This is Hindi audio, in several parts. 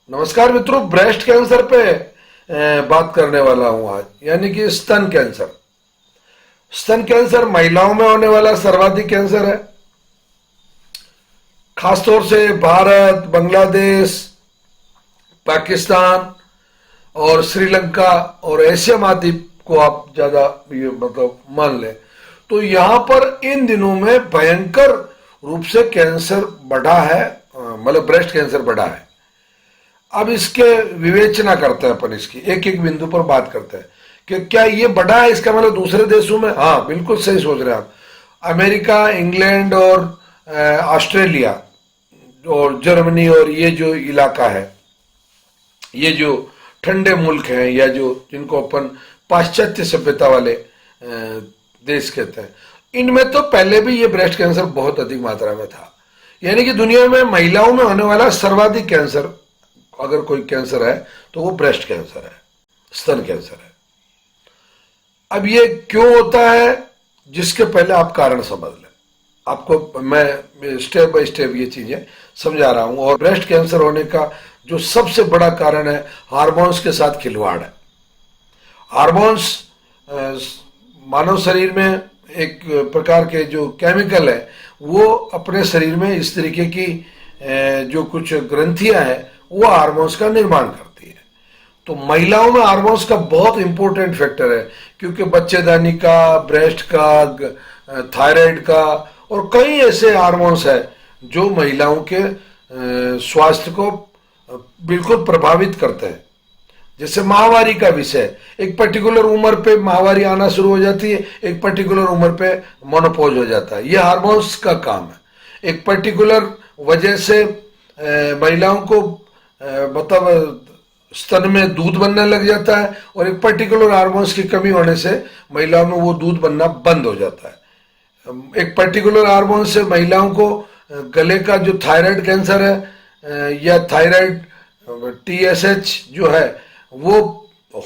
नमस्कार मित्रों, ब्रेस्ट कैंसर पे बात करने वाला हूं आज, यानी कि स्तन कैंसर। स्तन कैंसर महिलाओं में होने वाला सर्वाधिक कैंसर है। खासतौर से भारत, बांग्लादेश, पाकिस्तान और श्रीलंका और एशिया महाद्वीप को आप ज्यादा ये मतलब मान लें तो यहां पर इन दिनों में भयंकर रूप से कैंसर बढ़ा है, मतलब ब्रेस्ट कैंसर बढ़ा है। अब इसके विवेचना करते हैं अपन, इसकी एक एक बिंदु पर बात करते हैं कि क्या ये बढ़ा है, इसका मतलब दूसरे देशों में। हाँ, बिल्कुल सही सोच रहे हैं आप। अमेरिका, इंग्लैंड और ऑस्ट्रेलिया और जर्मनी और ये जो इलाका है, ये जो ठंडे मुल्क हैं या जो जिनको अपन पाश्चात्य सभ्यता वाले देश कहते हैं, इनमें तो पहले भी ये ब्रेस्ट कैंसर बहुत अधिक मात्रा में था। यानी कि दुनिया में महिलाओं में होने वाला सर्वाधिक कैंसर, अगर कोई कैंसर है तो वो ब्रेस्ट कैंसर है, स्तन कैंसर है। अब ये क्यों होता है, जिसके पहले आप कारण समझ लें। आपको मैं स्टेप बाय स्टेप ये चीजें समझा रहा हूं। और ब्रेस्ट कैंसर होने का जो सबसे बड़ा कारण है, हार्मोन्स के साथ खिलवाड़ है। हार्मोन्स मानव शरीर में एक प्रकार के जो केमिकल है, वो अपने शरीर में इस तरीके की जो कुछ ग्रंथियां हैं वो हार्मोन्स का निर्माण करती है। तो महिलाओं में हार्मोन्स का बहुत इंपॉर्टेंट फैक्टर है, क्योंकि बच्चेदानी का, ब्रेस्ट का, थायराइड का और कई ऐसे हार्मोन्स है जो महिलाओं के स्वास्थ्य को बिल्कुल प्रभावित करते हैं। जैसे माहवारी का विषय, एक पर्टिकुलर उम्र पे माहवारी आना शुरू हो जाती है, एक पर्टिकुलर उम्र पे मोनोपॉज हो जाता है। ये हार्मोन्स का काम है। एक पर्टिकुलर वजह से महिलाओं को मतलब स्तन में दूध बनने लग जाता है, और एक पर्टिकुलर हार्मोन्स की कमी होने से महिलाओं में वो दूध बनना बंद हो जाता है। एक पर्टिकुलर हार्मोन से महिलाओं को गले का जो थायराइड कैंसर है या थायराइड TSH जो है वो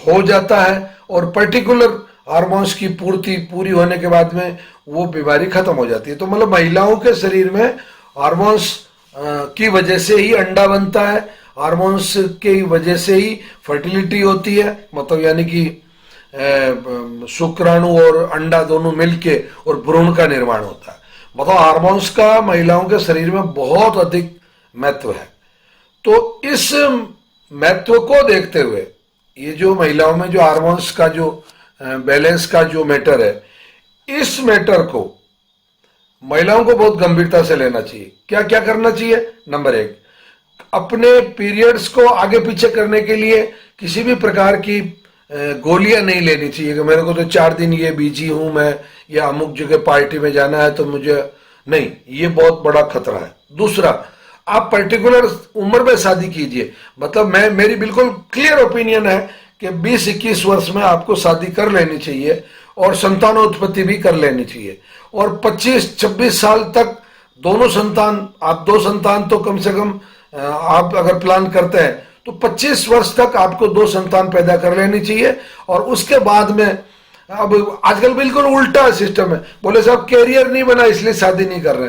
हो जाता है, और पर्टिकुलर हार्मोन्स की पूरी होने के बाद में वो बीमारी खत्म हो जाती है। तो मतलब महिलाओं के शरीर में हार्मोन्स की वजह से ही अंडा बनता है, हार्मोन्स की वजह से ही फर्टिलिटी होती है, मतलब यानी कि शुक्राणु और अंडा दोनों मिलके और भ्रूण का निर्माण होता है। मतलब हार्मोन्स का महिलाओं के शरीर में बहुत अधिक महत्व है। तो इस महत्व को देखते हुए ये जो महिलाओं में जो हार्मोन्स का जो बैलेंस का जो मैटर है, इस मैटर को महिलाओं को बहुत गंभीरता से लेना चाहिए। क्या क्या करना चाहिए? नंबर 1, अपने पीरियड्स को आगे पीछे करने के लिए किसी भी प्रकार की गोलियां नहीं लेनी चाहिए कि मेरे को तो 4 दिन ये बिजी हूं मैं, या अमुक जगह पार्टी में जाना है तो मुझे नहीं, ये बहुत बड़ा खतरा है। दूसरा, आप पर्टिकुलर उम्र में शादी कीजिए। मतलब मेरी बिल्कुल क्लियर ओपिनियन है कि 20-21 वर्ष में आपको शादी कर लेनी चाहिए और संतानोत्पत्ति भी कर लेनी चाहिए, और 25-26 साल तक दोनों संतान, आप 2 संतान तो कम से कम आप अगर प्लान करते हैं तो 25 वर्ष तक आपको 2 संतान पैदा कर लेनी चाहिए। और उसके बाद में, अब आजकल बिल्कुल उल्टा सिस्टम है, बोले साहब कैरियर नहीं बना इसलिए शादी नहीं कर रहे।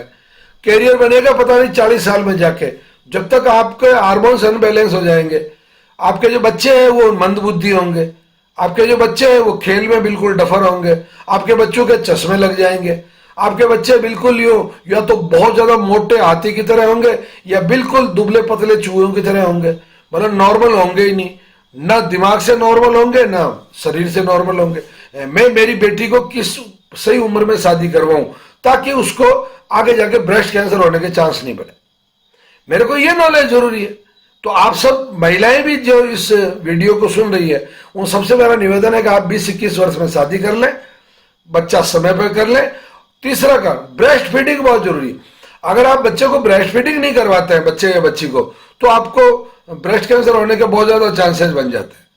कैरियर बनेगा पता नहीं 40 साल में जाके, जब तक आपके हार्मोन्स अनबैलेंस हो जाएंगे। आपके जो बच्चे हैं वो मंदबुद्धि होंगे, आपके जो बच्चे हैं वो खेल में बिल्कुल डफर होंगे, आपके बच्चों के चश्मे लग जाएंगे, आपके बच्चे बिल्कुल या तो बहुत ज्यादा मोटे हाथी की तरह होंगे या बिल्कुल दुबले पतले चूहों की तरह होंगे। मतलब नॉर्मल होंगे ही नहीं, ना दिमाग से नॉर्मल होंगे ना शरीर से नॉर्मल होंगे। मैं मेरी बेटी को किस सही उम्र में शादी करवाऊं ताकि उसको आगे जाके ब्रेस्ट कैंसर होने के चांस नहीं बने, मेरे को ये नॉलेज जरूरी है। तो आप सब महिलाएं भी जो इस वीडियो को सुन रही है, उन सबसे मेरा निवेदन है कि आप 20-21 वर्ष में शादी कर लें, बच्चा समय पर कर लें। तीसरा का ब्रेस्ट फीडिंग बहुत जरूरी है। अगर आप बच्चे को ब्रेस्ट फीडिंग नहीं करवाते हैं, बच्चे या बच्ची को, तो आपको ब्रेस्ट कैंसर होने के बहुत ज्यादा चांसेस बन जाते हैं।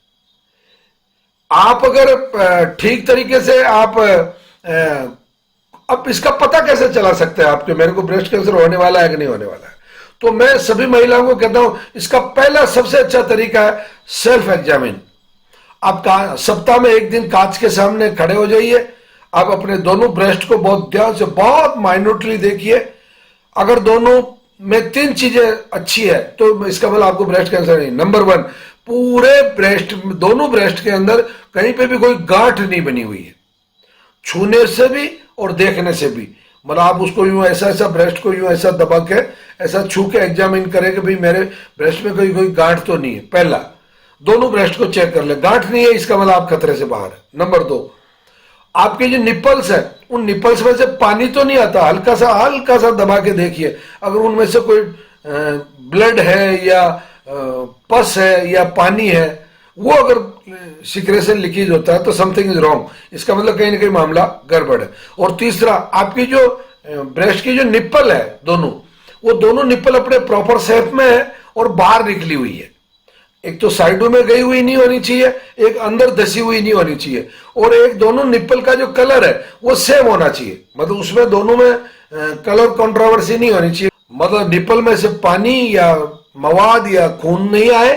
आप अगर ठीक तरीके से आप अब इसका पता कैसे चला सकते हैं आपके मेरे को ब्रेस्ट कैंसर होने वाला है कि नहीं होने वाला है? तो मैं सभी महिलाओं को कहता हूं, इसका पहला सबसे अच्छा तरीका है सेल्फ एग्जामिन। आप सप्ताह में 1 दिन कांच के सामने खड़े हो जाइए, आप अपने दोनों ब्रेस्ट को बहुत ध्यान से, बहुत माइन्यूटली देखिए। अगर दोनों में 3 चीजें अच्छी है तो इसका मतलब आपको ब्रेस्ट कैंसर नहीं। नंबर 1, पूरे ब्रेस्ट, दोनों ब्रेस्ट के अंदर कहीं पे भी कोई गांठ नहीं बनी हुई है, छूने से भी और देखने से भी। मतलब आप उसको यूं ऐसा ऐसा ब्रेस्ट को यूं ऐसा दबा के ऐसा छू के एग्जामिन करें कि भाई मेरे ब्रेस्ट में कोई गांठ तो नहीं है। पहला, दोनों ब्रेस्ट को चेक कर ले, गांठ नहीं है इसका मतलब आप खतरे से बाहर है। नंबर 2, आपके जो निपल्स है उन निपल्स में से पानी तो नहीं आता, हल्का सा दबा के देखिए, अगर उनमें से कोई ब्लड है या पस है या पानी है, वो अगर सिक्रेशन लीकेज होता है तो समथिंग इज रॉन्ग, इसका मतलब कहीं ना कहीं मामला गड़बड़ है। और तीसरा, आपकी जो ब्रेस्ट की जो निप्पल है दोनों, वो दोनों निप्पल अपने प्रॉपर शेप में है और बाहर निकली हुई है। एक तो साइडों में गई हुई नहीं होनी चाहिए, एक अंदर धसी हुई नहीं होनी चाहिए, और एक दोनों निप्पल का जो कलर है वो सेम होना चाहिए। मतलब उसमें दोनों में कलर कंट्रोवर्सी नहीं होनी चाहिए। मतलब निप्पल में से पानी या मवाद या खून नहीं आए,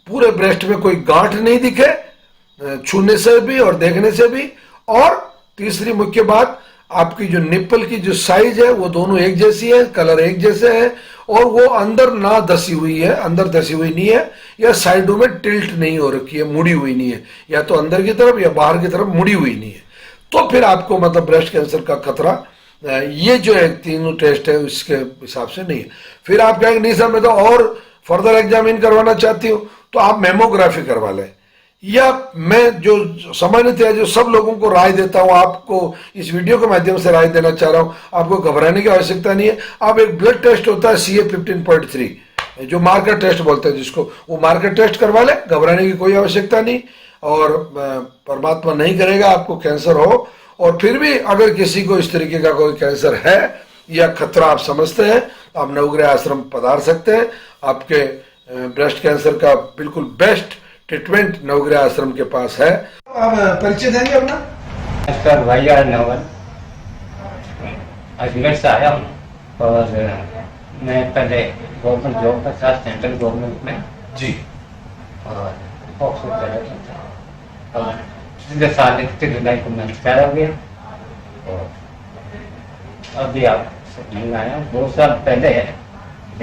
पूरे ब्रेस्ट में कोई गांठ नहीं दिखे छूने से भी और देखने से भी। और तीसरी मुख्य बात, आपकी जो निप्पल की जो साइज है वो दोनों एक जैसी है, कलर एक जैसे है, और वो अंदर ना धसी हुई है, अंदर धसी हुई नहीं है, या साइडों में टिल्ट नहीं हो रखी है, मुड़ी हुई नहीं है, या तो अंदर की तरफ या बाहर की तरफ मुड़ी हुई नहीं है, तो फिर आपको मतलब ब्रेस्ट कैंसर का खतरा ये जो है तीनों टेस्ट है उसके हिसाब से नहीं है। फिर आप कहेंगे नहीं सर मैं तो और फर्दर एग्जामिन करवाना चाहती हूँ, तो आप मेमोग्राफी करवा लें। या मैं जो सामान्यतः जो सब लोगों को राय देता हूं, आपको इस वीडियो के माध्यम से राय देना चाह रहा हूं, आपको घबराने की आवश्यकता नहीं है। आप एक ब्लड टेस्ट होता है CA 15.3 जो मार्कर टेस्ट बोलते हैं जिसको, वो मार्कर टेस्ट करवा ले, घबराने की कोई आवश्यकता नहीं। और परमात्मा नहीं करेगा आपको कैंसर हो, और फिर भी अगर किसी को इस तरीके का कोई कैंसर है या खतरा आप समझते हैं तो आप नवग्रह आश्रम पधार सकते हैं। आपके ब्रेस्ट कैंसर का बिल्कुल बेस्ट ट्रीटमेंट नवग्रह आश्रम के पास है। आप परिचय देंगे अपना? नमस्कार भाई, नवल अजमेर से आया हूँ, और मैं पहले गवर्नमेंट जॉब का था सेंट्रल गवर्नमेंट में जी, और ऑक्सफोर्ड कर रहा था, और पिछले साल 31 जुलाई को मैं रिटायर हो गया, और अभी आप मिलने आया हूँ। 2 साल पहले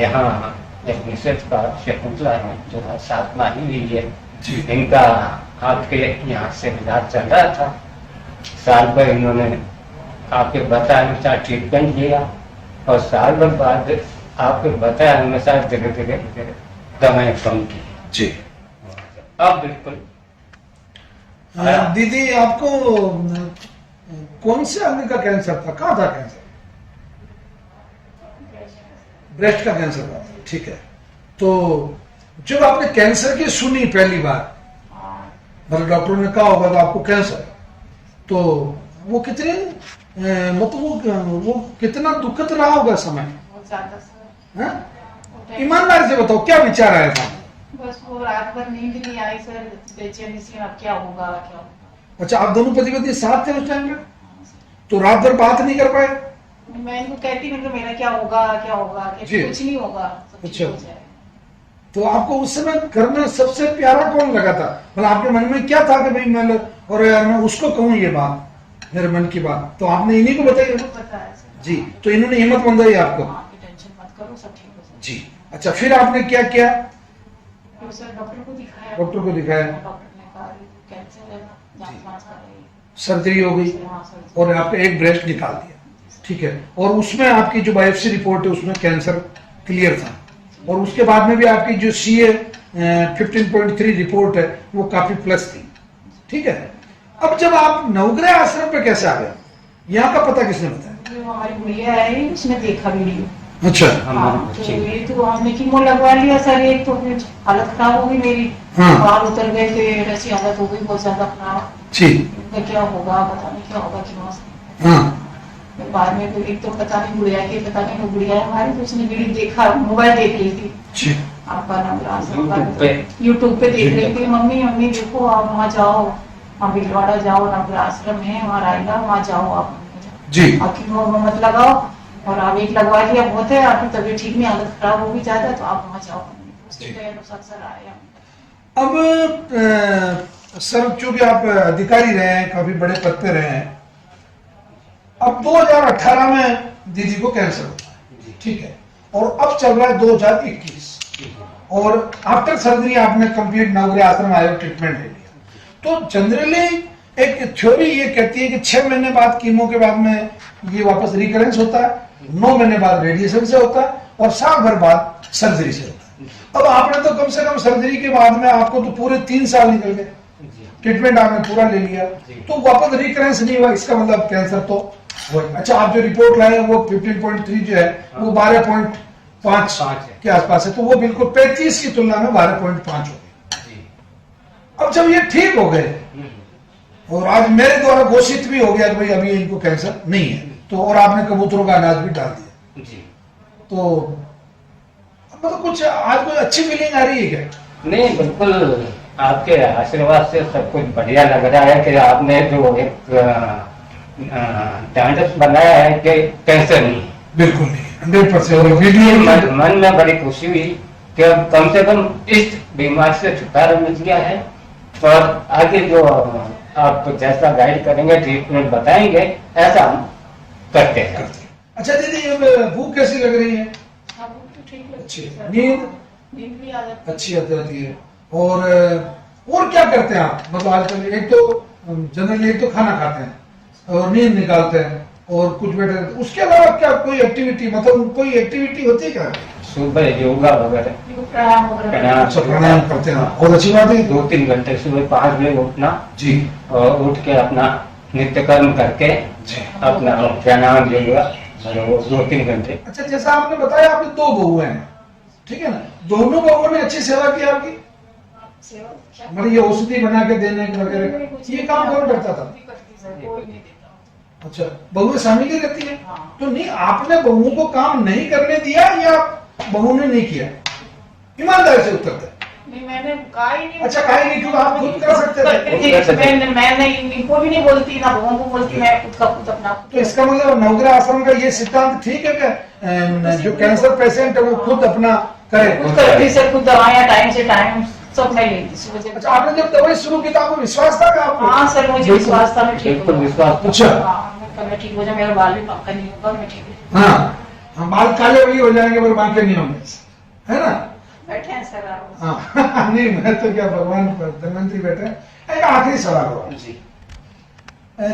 यहाँ एक मिसेज का शकुंतला है जो साथ में आई हुई है, इनका आपके यहाँ से इलाज चल रहा था। साल भर इन्होंने आपके बताए अनुसार ट्रीटमेंट लिया, और साल भर बाद आपके बताए अनुसार धीरे धीरे दवाएं कम की जी। अब बिल्कुल। दीदी आपको कौन से अंग का कैंसर था, कहाँ था कैंसर? ब्रेस्ट का कैंसर था, ठीक है। तो जब आपने कैंसर की सुनी पहली बार, मतलब डॉक्टरों ने कहा होगा तो आपको कैंसर, तो वो कितने मतलब वो कितना दुखद रहा होगा समय? बहुत ज्यादा सर। ईमानदारी से बताओ क्या विचार आया था? बस वो रात भर नींद नहीं आई सर, बेचैनी से अब क्या होगा क्या होगा। अच्छा, आप दोनों पति पत्नी साथ थे उस टाइम में, तो रात भर बात नहीं कर पाए? मैं इनको कहती हूँ कि मेरा क्या होगा, कुछ नहीं होगा, सब ठीक हो जाए। तो आपको उस समय घर में सबसे प्यारा कौन लगा था? मतलब आपके मन में क्या था कि भाई मैं और यार मैं उसको कहूँ ये बात, मेरे मन की बात, तो आपने इन्हीं को बताई? बताया सर जी, तो इन्होंने हिम्मत बंधाई आपको? टेंशन मत करो, सब ठीक हो जाए। जी। अच्छा, फिर आपने क्या किया? फिर सर डॉक्टर को दिखाया। डॉक्टर को दिखाया, डॉक्टर ने कहा कैंसर है, जांच कर रही है, सर्जरी हो गई और आपका एक ब्रेस्ट निकाल दिया, ठीक है। और उसमें आपकी जो बायोप्सी रिपोर्ट है उसमें कैंसर क्लियर था, और उसके बाद में भी आपकी जो CA 15.3 रिपोर्ट है वो काफी प्लस थी, ठीक है। अब जब आप नवग्रह आश्रम पे कैसे आ गए? यहाँ का पता किसने बताया? जो हमारी गुड़िया है उसने देखा वीडियो। अच्छा। तो ये तो हमने कीमो लगवा लिया सर, एक तो फिर हालत खराब हो गई मेरी, बाल उतर गए थे, ऐसी हालत हो गई बहुत ज्यादा खराब। जी। क्या होगा पता नहीं, क्या होगा क्यों से। हाँ। बाद में फिर एक तो पता नहीं गुड़िया की, पता नहीं वो गुड़िया है हमारी, तो उसने वीडियो देखा, मोबाइल देख ली थी आपका नवग्रह यूट्यूब पे देख रही थी। मम्मी देखो आप वहाँ जाओ, वहाँ भीलवाड़ा जाओ, नवग्रह आश्रम है वहाँ रायला, वहाँ जाओ आप जी, आपकी मत लगाओ, और आप एक लगवा लिया बहुत है, आपकी तबीयत ठीक नहीं, हालत खराब होगी ज्यादा, तो आप वहाँ जाओ। सर आया। अब सर चूंकि आप अधिकारी रहे हैं, काफी बड़े पद पे रहे हैं, अब 2018 में दीदी को कैंसर होता है, ठीक है। और अब चल रहा है 2021 और आफ्टर सर्जरी आपने कंप्लीट नवग्रह आश्रम आयोग ट्रीटमेंट ले लिया। तो जनरली एक थ्योरी ये कहती है कि 6 महीने बाद कीमो के बाद में ये वापस रिकरेंस होता है, 9 महीने बाद रेडिएशन से होता है और साल भर बाद सर्जरी से होता है। अब आपने तो कम से कम सर्जरी के बाद में आपको तो पूरे 3 साल निकल गए, ट्रीटमेंट आपने पूरा ले लिया, तो वापस रिकरेंस नहीं हुआ, इसका मतलब कैंसर तो हुआ। अच्छा, आप जो रिपोर्ट लाए वो 15.3 जो है वो 12.5 के आसपास है, तो वो बिल्कुल 35 की तुलना में 12.5 हो गई। अब जब ये ठीक हो गए और आज मेरे द्वारा घोषित भी हो गया कि भाई अभी इनको कैंसर नहीं है, तो और आपने कबूतरों का अनाज भी डाल दिया, तो मतलब कुछ आज कोई अच्छी फीलिंग आ रही है क्या? नहीं, बिल्कुल आपके आशीर्वाद से सब कुछ बढ़िया लग रहा है कि आपने जो एक स्टैंडर्ड बनाया है कि कैंसर नहीं। बिल्कुल नहीं, 100% वीडियो मन में बड़ी खुशी हुई कि अब कम से कम इस बीमारी से छुटकारा मिल गया है और आगे जो आप जैसा गाइड करेंगे, ट्रीटमेंट बताएंगे, ऐसा हम करते हैं। अच्छा दीदी, अब भूख कैसी लग रही है? हाँ, वो तो ठीक लगती अच्छी है है। सर। नींद नींद भी आ जाती है। अच्छी आती रहती है। और क्या करते हैं आप? मतलब आजकल एक तो जनरली एक तो खाना खाते हैं और नींद निकालते हैं और कुछ बैठे रहते हैं, उसके अलावा क्या कोई एक्टिविटी, मतलब कोई एक्टिविटी होती है क्या? सुबह योगा वगैरह, प्राणायाम वगैरह। अच्छा, प्राणायाम करते हैं, बहुत अच्छी बात है। 2-3 घंटे सुबह 5 बजे उठना जी और उठ के अपना नित्य कर्म करके जी। अपना प्राणायाम योगा 2-3 घंटे। अच्छा, जैसा आपने बताया आपने 2 बहुएं हैं, ठीक है ना, दोनों बहुओं ने अच्छी सेवा की आपकी, सेवा क्या? मतलब ये औषधि बना के देने वगैरह ये काम कौन करता था? नहीं करती सर, कोई नहीं देता। अच्छा, बहुएं शामिल ही रहती है? हाँ। तो नहीं, आपने बहुओं को काम नहीं करने दिया या बहुओं ने नहीं किया? ईमानदारी से उत्तर दे। नहीं, मैंने कहा ही नहीं। अच्छा, कहा ही नहीं, क्योंकि आप खुद कर सकते थे। मैं इनको भी नहीं बोलती, ना बहुओं को बोलती, मैं खुद का खुद अपना। तो इसका मतलब नवग्रह आश्रम का ये सिद्धांत ठीक है क्या, जो कैंसर पेशेंट है वो खुद अपना करे? खुद करती सर, खुद दवाइयाँ टाइम से टाइम सब मैं लेती सुबह से। अच्छा, आपने जब दवाई शुरू की तो आपको विश्वास था क्या आपको? हाँ सर, मुझे विश्वास था मैं ठीक बिल्कुल हूँ। विश्वास। अच्छा, मैं ठीक हो जाए, मेरा बाल भी पक्का नहीं होगा, मैं ठीक हूँ। हाँ, हम बाल काले भी हो जाएंगे पर बाकी नहीं होंगे, है ना? बैठे हैं सर आप। हाँ नहीं, मैं तो क्या, भगवान प्रधानमंत्री बैठे हैं। एक आखिरी सवाल हुआ,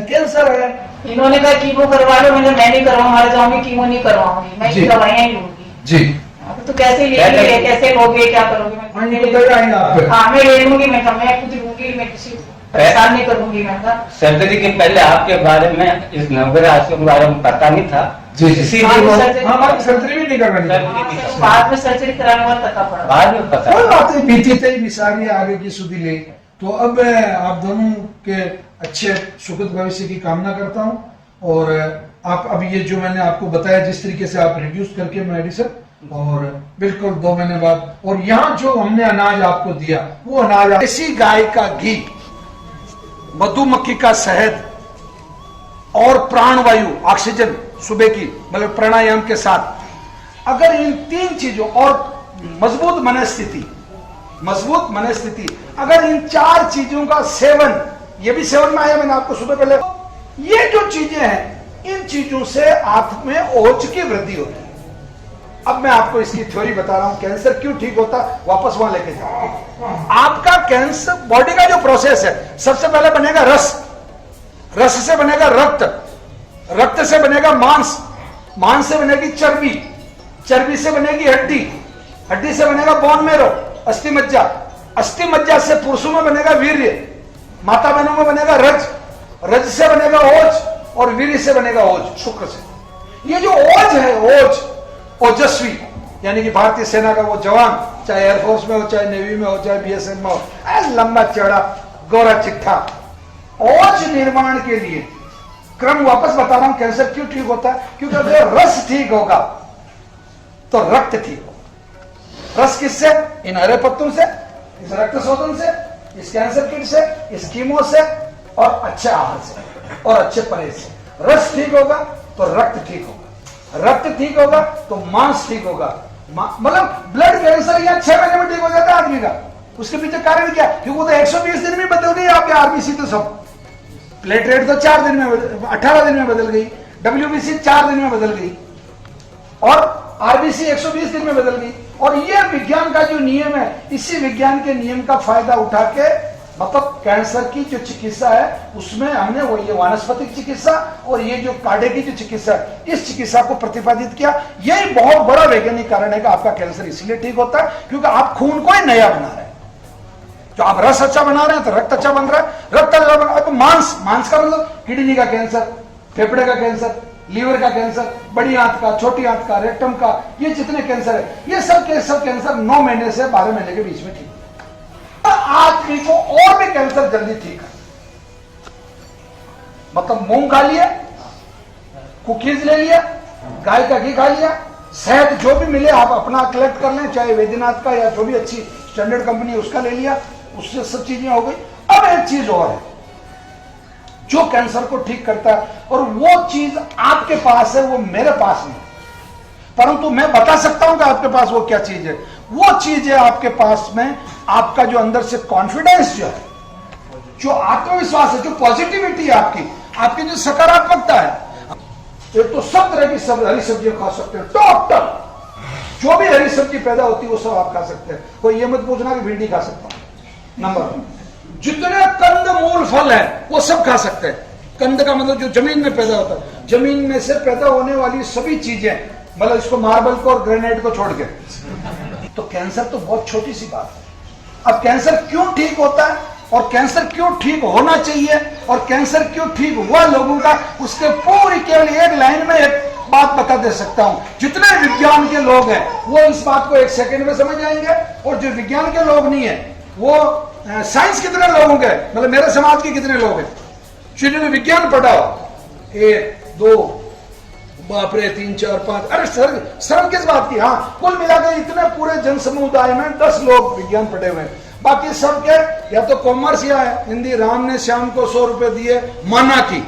कैंसर है, इन्होंने कहा कीमो करवा लो, मैंने मैं नहीं करवाऊँ, मर जाऊंगी, कीमो नहीं करवाऊंगी, मैं जी। दवाइयाँ ही लूंगी। जी तो कैसे लेंगे, कैसे लोगे, क्या करोगे? हाँ, ये तो दे आएंगे आप पे। हाँ, मैं ले लूंगी, मैं खुद लूंगी, मैं किसी को परेशान नहीं करूंगी। मैं कहा सर्जरी के पहले आपके बारे में, इस नवग्रह आश्रम के बारे में पता नहीं था। जी जी। इसीलिए हाँ, वो सर्जरी- हाँ, हमारी सर्जरी भी नहीं करवानी। बाद में सर्जरी कराने के बाद पता पड़ा। बाद में पता। कोई बात नहीं, बीती तई बिसारी आगे की सुधी ले। तो अब मैं आप दोनों के अच्छे सुखद भविष्य की कामना करता हूँ और आप अब ये जो मैंने आपको बताया जिस तरीके से आप रिड्यूस करके मेडिसिन, और बिल्कुल 2 महीने बाद, और यहाँ जो हमने अनाज आपको दिया वो अनाज देसी गाय का घी, मधुमक्खी का शहद और प्राणवायु ऑक्सीजन सुबह की, मतलब प्राणायाम के साथ, अगर इन 3 चीजों और मजबूत मजबूत मनस्थिति, अगर इन 4 चीजों का सेवन, ये भी सेवन में आया मैंने आपको सुबह पहले, ये जो चीजें हैं, इन चीजों से आप में ओज की वृद्धि होती है। अब मैं आपको इसकी थ्योरी बता रहा हूं, कैंसर क्यों ठीक होता, वापस वहां लेके जाओ। आपका कैंसर बॉडी का जो प्रोसेस है, सबसे पहले बनेगा रस से बनेगा रक्त से बनेगा मांस से बनेगी चर्बी से बनेगी हड्डी से बनेगा बोन मेरो, अस्थि मज्जा से पुरुषों में बनेगा वीर्य, माता बहनों में बनेगा रज से बनेगा ओज, और वीर्य से बनेगा ओज, शुक्र से। ये जो ओज है, ओजस्वी, यानी कि भारतीय सेना का वो जवान, चाहे एयरफोर्स में हो, चाहे नेवी में हो, चाहे बीएसएफ में हो, लंबा चौड़ा गोरा चिट्ठा, ओज निर्माण के लिए क्रम वापस बता रहा हूं, कैंसर क्यों ठीक होता है, क्योंकि अगर रस ठीक होगा तो रक्त ठीक होगा। रस किससे? इन हरे पत्तों से, इस रक्त शोधन से, इस कैंसर किट से, इस कीमो से, और अच्छे आहार से और अच्छे परहेज से। रस ठीक होगा तो रक्त ठीक होगा, रक्त ठीक होगा तो मांस ठीक होगा। मतलब ब्लड कैंसर या 6 महीने में ठीक हो जाता है आदमी का। उसके पीछे कारण क्या? क्योंकि वो तो 120 दिन में बदल गई आपके आरबीसी, तो सब प्लेटलेट तो 4 दिन में 18 दिन में बदल गई, डब्ल्यूबीसी 4 दिन में बदल गई, और आरबीसी 120 दिन में बदल गई। और ये विज्ञान का जो नियम है, इसी विज्ञान के नियम का फायदा उठा के मतलब कैंसर की जो चिकित्सा है उसमें हमने वो ये वानस्पतिक चिकित्सा और ये जो काढ़े की जो चिकित्सा है, इस चिकित्सा को प्रतिपादित किया। यही बहुत बड़ा वैज्ञानिक कारण है कि आपका कैंसर इसलिए ठीक होता है क्योंकि आप खून को ही नया बना रहे हैं। जो आप रस अच्छा बना रहे हैं तो रक्त अच्छा बन रहा है, रक्त अच्छा बन रहा है। मांस का मतलब किडनी का कैंसर, फेफड़े का कैंसर, लीवर का कैंसर, बड़ी आंत का, छोटी आंत का, रेक्टम का, ये जितने कैंसर है, ये सब कैंसर 9 महीने से 12 महीने के बीच में ठीक है। आदमी को और भी कैंसर जल्दी ठीक है। मतलब मूंग खा लिया, कुकीज ले लिया, गाय का घी खा लिया, शहद जो भी मिले आप अपना कलेक्ट कर लें, चाहे वैद्यनाथ का या जो भी अच्छी स्टैंडर्ड कंपनी है उसका ले लिया, उससे सब चीजें हो गई। अब एक चीज और है जो कैंसर को ठीक करता है और वो चीज आपके पास है, वो मेरे पास नहीं, परंतु मैं बता सकता हूं कि आपके पास वो क्या चीज है। वो चीज है आपके पास में आपका जो अंदर से कॉन्फिडेंस जो है, जो आत्मविश्वास है, जो पॉजिटिविटी है आपकी जो सकारात्मकता है। एक तो सब तरह की सब हरी सब्जियां खा सकते हैं, टोटल जो भी हरी सब्जी पैदा होती है वो सब आप खा सकते हैं। कोई ये मत पूछना कि भिंडी खा सकता हूं। नंबर, जितने कंद मूल फल है वो सब खा सकते हैं। कंद का मतलब जो जमीन में पैदा होता है, जमीन में से पैदा होने वाली सभी चीजें, मतलब इसको मार्बल को और ग्रेनाइट को छोड़ के, तो कैंसर तो बहुत छोटी सी बात है। अब कैंसर क्यों ठीक होता है और कैंसर क्यों ठीक होना चाहिए और कैंसर क्यों ठीक हुआ लोगों का, उसके पूरी केवल एक लाइन में एक बात बता दे सकता हूं। जितने विज्ञान के लोग हैं वो इस बात को 1 सेकंड में समझ जाएंगे, और जो विज्ञान के लोग नहीं है वो साइंस कितने लोगों के, मतलब मेरे समाज के कितने लोग हैं जिन्होंने विज्ञान पढ़ा हो, 1 2 बाप रे 3 4 5, अरे सर किस बात की। हाँ, कुल मिलाकर इतने पूरे जन समुदाय में 10 लोग विज्ञान पढ़े हुए हैं, बाकी सब के या तो कॉमर्स या हिंदी। राम ने श्याम को 100 रुपए दिए माना की।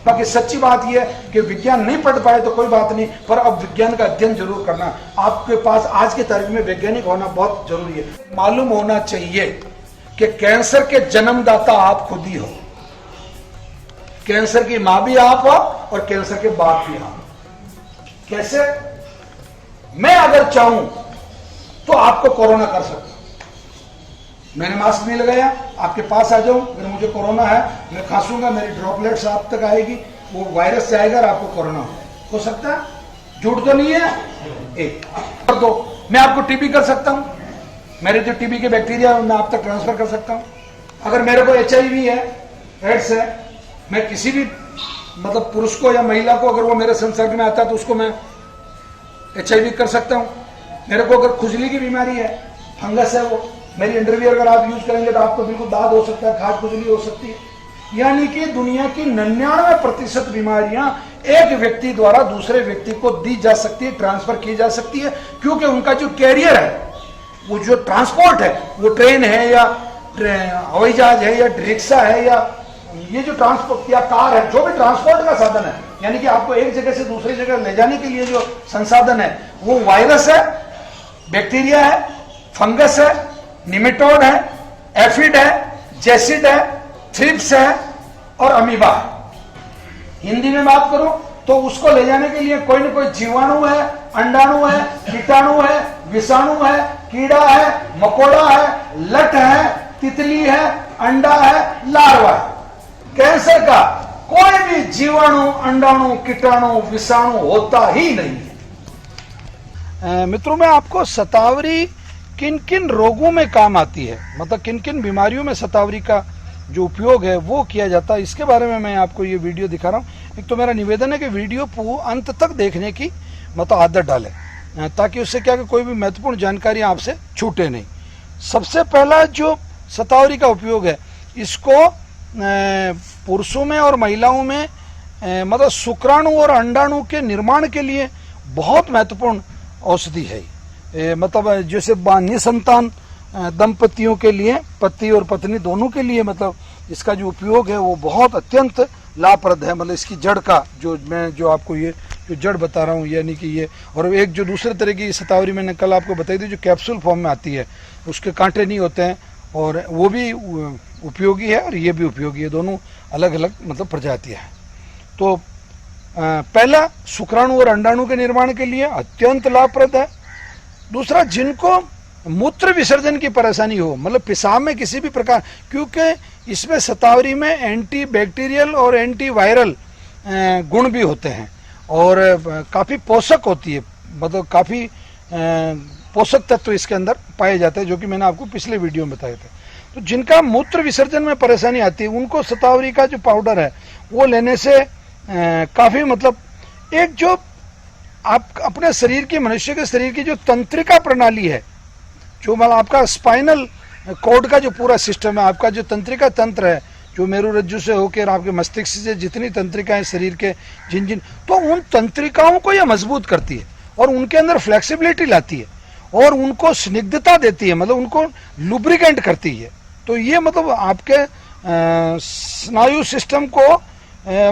बाकी सच्ची बात यह है कि विज्ञान नहीं पढ़ पाए तो कोई बात नहीं, पर अब विज्ञान का अध्ययन जरूर करना। आपके पास आज की तारीख में वैज्ञानिक होना बहुत जरूरी है। मालूम होना चाहिए कि कैंसर के जन्मदाता आप खुद ही हो, कैंसर की मां भी आप हो और कैंसर के बाप भी आप। कैसे? मैं अगर चाहूं तो आपको कोरोना कर सकता हूं। मैंने मास्क नहीं लगाया, आपके पास आ जाऊं, अगर मुझे कोरोना है, मैं खांसूंगा, मेरी ड्रॉपलेट्स आप तक आएगी, वो वायरस जाएगा और आपको कोरोना हो सकता है। झूठ तो नहीं है। एक और दो, मैं आपको टीबी कर सकता हूं, मेरे जो टीबी के बैक्टीरिया मैं आप तक ट्रांसफर कर सकता हूं। अगर मेरे को HIV है, एड्स है, मैं किसी भी मतलब पुरुष को या महिला को अगर वो मेरे संसर्ग में आता है तो उसको मैं HIV कर सकता हूं। मेरे को अगर खुजली की बीमारी है, फंगस है, वो मेरी अंडरवियर अगर आप यूज करेंगे तो आपको बिल्कुल दाद हो सकता है, खाज खुजली हो सकती है। यानी कि दुनिया की 99% बीमारियां एक व्यक्ति द्वारा दूसरे व्यक्ति को दी जा सकती है, ट्रांसफर की जा सकती है, क्योंकि उनका जो कैरियर है, वो जो ट्रांसपोर्ट है, वो ट्रेन है या हवाई जहाज है या रिक्शा है या ये जो ट्रांसपोर्ट या कार है, जो भी ट्रांसपोर्ट का साधन है, यानी कि आपको एक जगह से दूसरी जगह ले जाने के लिए जो संसाधन है, वो वायरस है, बैक्टीरिया है, फंगस है, निमेटोड है, एफिड है, जेसिड है, थ्रिप्स है और अमीबा है। हिंदी में बात करूं तो उसको ले जाने के लिए कोई ना कोई जीवाणु है, अंडाणु है, कीटाणु है, विषाणु है, कीड़ा है, मकोड़ा है, लट है, तितली है, अंडा है, लार्वा है। कैंसर का कोई भी जीवाणु, अंडाणु, कीटाणु, विषाणु होता ही नहीं है। मित्रों, मैं आपको शतावरी किन किन रोगों में काम आती है, मतलब किन किन बीमारियों में शतावरी का जो उपयोग है वो किया जाता है, इसके बारे में मैं आपको ये वीडियो दिखा रहा हूँ। एक तो मेरा निवेदन है कि वीडियो को अंत तक देखने की मतलब आदत डालें, ताकि उससे क्या कि कोई भी महत्वपूर्ण जानकारी आपसे छूटे नहीं। सबसे पहला जो शतावरी का उपयोग है, इसको पुरुषों में और महिलाओं में मतलब शुक्राणु और अंडाणु के निर्माण के लिए बहुत महत्वपूर्ण औषधि है। मतलब जैसे निसंतान दंपतियों के लिए, पति और पत्नी दोनों के लिए, मतलब इसका जो उपयोग है वो बहुत अत्यंत लाभप्रद है। मतलब इसकी जड़ का जो आपको ये जो जड़ बता रहा हूँ, यानी कि ये, और एक जो दूसरे तरह की शतावरी मैंने कल आपको बताई थी जो कैप्सूल फॉर्म में आती है, उसके कांटे नहीं होते हैं, और वो भी उपयोगी है और ये भी उपयोगी है। दोनों अलग अलग मतलब प्रजातियाँ हैं। तो पहला शुक्राणु और अंडाणु के निर्माण के लिए अत्यंत लाभप्रद है। दूसरा, जिनको मूत्र विसर्जन की परेशानी हो, मतलब पेशाब में किसी भी प्रकार, क्योंकि इसमें शतावरी में एंटी बैक्टीरियल और एंटी वायरल गुण भी होते हैं और काफ़ी पोषक होती है, मतलब काफ़ी पोषक तत्व इसके अंदर पाए जाते हैं, जो कि मैंने आपको पिछले वीडियो में बताए थे। तो जिनका मूत्र विसर्जन में परेशानी आती है उनको शतावरी का जो पाउडर है वो लेने से काफ़ी, मतलब एक जो आप अपने शरीर की, मनुष्य के शरीर की जो तंत्रिका प्रणाली है, जो मतलब आपका स्पाइनल कॉर्ड का जो पूरा सिस्टम है, आपका जो तंत्रिका तंत्र है, जो मेरुरज्जु से होकर आपके मस्तिष्क से जितनी तंत्रिकाएं शरीर के जिन तो उन तंत्रिकाओं को यह मजबूत करती है और उनके अंदर फ्लेक्सिबिलिटी लाती है और उनको स्निग्धता देती है, मतलब उनको लुब्रिकेंट करती है। तो ये मतलब आपके स्नायु सिस्टम को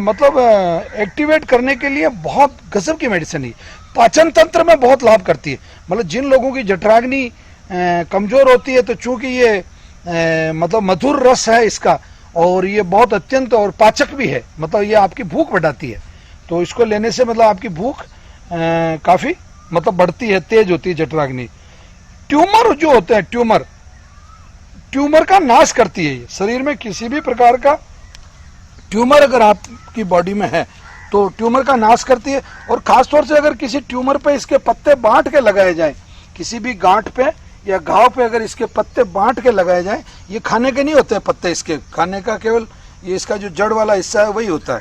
मतलब एक्टिवेट करने के लिए बहुत गजब की मेडिसिन है। पाचन तंत्र में बहुत लाभ करती है, मतलब जिन लोगों की जठराग्नि कमजोर होती है, तो चूंकि ये मतलब मधुर रस है इसका और ये बहुत अत्यंत और पाचक भी है, मतलब ये आपकी भूख बढ़ाती है। तो इसको लेने से मतलब आपकी भूख काफ़ी मतलब बढ़ती है, तेज होती है जठराग्नि। ट्यूमर जो होते हैं, ट्यूमर का नाश करती है ये। शरीर में किसी भी प्रकार का ट्यूमर अगर आपकी बॉडी में है तो ट्यूमर का नाश करती है। और खासतौर से अगर किसी ट्यूमर पे इसके पत्ते बांट के लगाए जाएं, किसी भी गांठ पे या घाव पे अगर इसके पत्ते बांट के लगाए जाएं, ये खाने के नहीं होते हैं पत्ते, इसके खाने का केवल ये इसका जो जड़ वाला हिस्सा है वही होता है।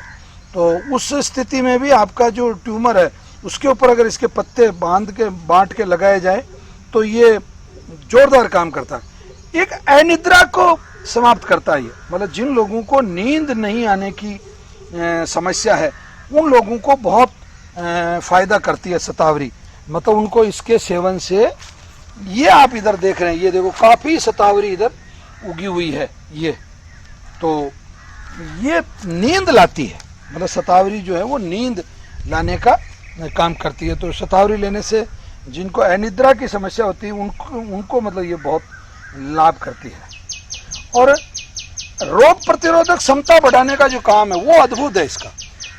तो उस स्थिति में भी आपका जो ट्यूमर है उसके ऊपर अगर इसके पत्ते बांट के लगाए जाए तो ये जोरदार काम करता है। एक अनिद्रा को समाप्त करता है ये, मतलब जिन लोगों को नींद नहीं आने की समस्या है उन लोगों को बहुत फायदा करती है शतावरी, मतलब उनको इसके सेवन से, ये आप इधर देख रहे हैं, ये देखो काफी शतावरी इधर उगी हुई है ये, तो ये नींद लाती है, मतलब शतावरी जो है वो नींद लाने का काम करती है। तो शतावरी लेने से जिनको अनिद्रा की समस्या होती है उनको मतलब ये बहुत लाभ करती है। और रोग प्रतिरोधक क्षमता बढ़ाने का जो काम है वो अद्भुत है इसका,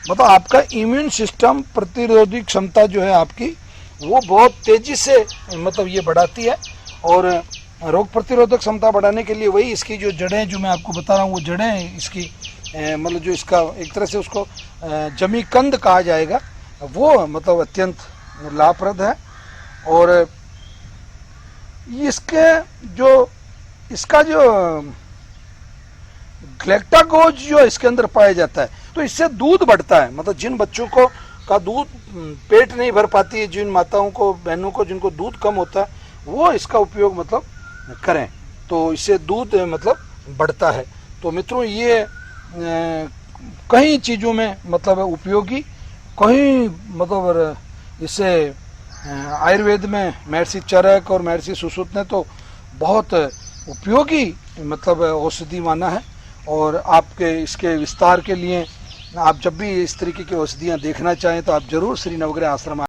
मतलब आपका इम्यून सिस्टम प्रतिरोधी क्षमता जो है आपकी वो बहुत तेजी से मतलब ये बढ़ाती है। और रोग प्रतिरोधक क्षमता बढ़ाने के लिए वही इसकी जो जड़ें जो मैं आपको बता रहा हूँ वो जड़ें इसकी मतलब जो इसका एक तरह से उसको जमीकंद कहा जाएगा, वो मतलब अत्यंत लाभप्रद है। और इसका जो ग्लैक्टागोज जो इसके अंदर पाया जाता है तो इससे दूध बढ़ता है, मतलब जिन बच्चों को का दूध पेट नहीं भर पाती है, जिन माताओं को, बहनों को जिनको दूध कम होता है वो इसका उपयोग मतलब करें तो इससे दूध मतलब बढ़ता है। तो मित्रों ये कई चीज़ों में मतलब उपयोगी, कहीं मतलब इसे आयुर्वेद में महर्षि चरक और महर्षि सुश्रुत ने तो बहुत उपयोगी मतलब औषधि माना है। और आपके इसके विस्तार के लिए आप जब भी इस तरीके की औषधियाँ देखना चाहें तो आप जरूर श्री नवग्रह आश्रम